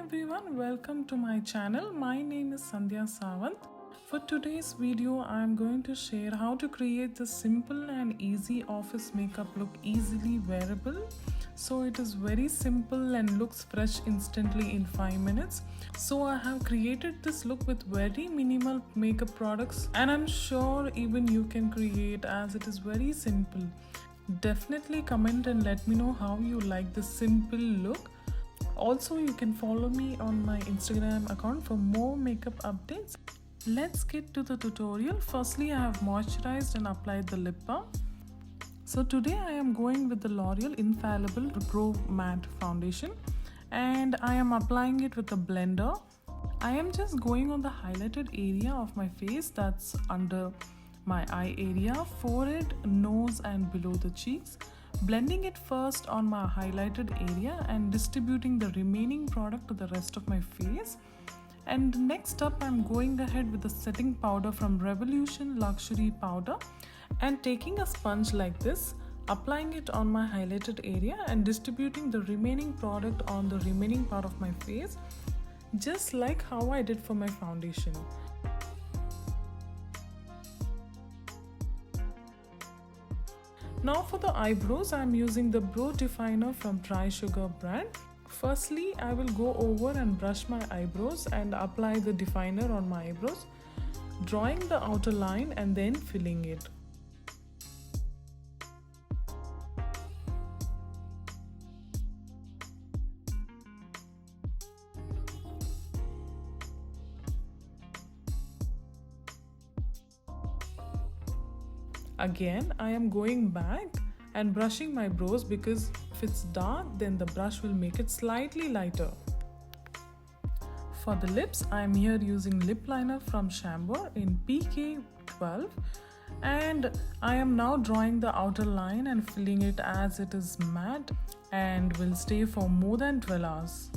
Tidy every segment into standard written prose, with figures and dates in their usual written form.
everyone, welcome to my channel. My name is Sandhya Savanth. For today's video, I am going to share how to create this simple and easy office makeup look easily wearable. So it is very simple and looks fresh instantly in 5 minutes. So I have created this look with very minimal makeup products and I'm sure even you can create as it is very simple. Definitely comment and let me know how you like this simple look. Also, you can follow me on my Instagram account for more makeup updates. Let's get to the tutorial. Firstly, I have moisturized and applied the lip balm. So today I am going with the L'Oreal Infallible Pro Matte Foundation and I am applying it with a blender. I am just going on the highlighted area of my face, that's under my eye area, forehead, nose and below the cheeks. Blending it first on my highlighted area and distributing the remaining product to the rest of my face. And next up, I'm going ahead with the setting powder from Revolution Luxury Powder and taking a sponge like this, applying it on my highlighted area and distributing the remaining product on the remaining part of my face, just like how I did for my foundation. Now for the eyebrows, I am using the Brow Definer from Dry Sugar brand. Firstly, I will go over and brush my eyebrows and apply the definer on my eyebrows, drawing the outer line and then filling it. Again, I am going back and brushing my brows because if it's dark, then the brush will make it slightly lighter. For the lips, I am here using lip liner from Chambord in PK12 and I am now drawing the outer line and filling it as it is matte and will stay for more than 12 hours.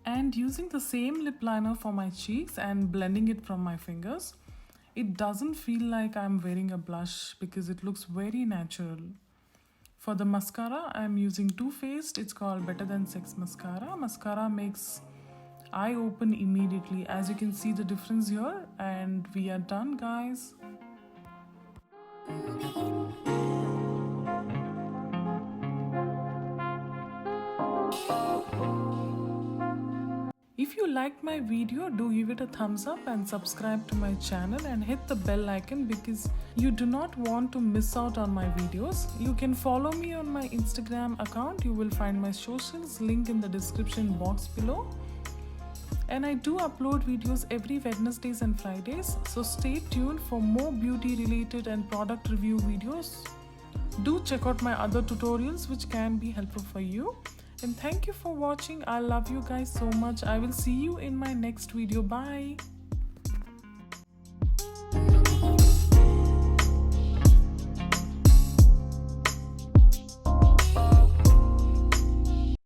And using the same lip liner for my cheeks and blending it from my fingers, it doesn't feel like I'm wearing a blush because it looks very natural. For the mascara, I'm using Too Faced. It's called Better Than Sex Mascara. Mascara makes eye open immediately. As you can see the difference here, and we are done, guys. If you liked my video, do give it a thumbs up and subscribe to my channel and hit the bell icon because you do not want to miss out on my videos. You can follow me on my Instagram account. You will find my socials link in the description box below. And I do upload videos every Wednesdays and Fridays. So stay tuned for more beauty related and product review videos. Do check out my other tutorials which can be helpful for you. And thank you for watching. I love you guys so much. I will see you in my next video. Bye.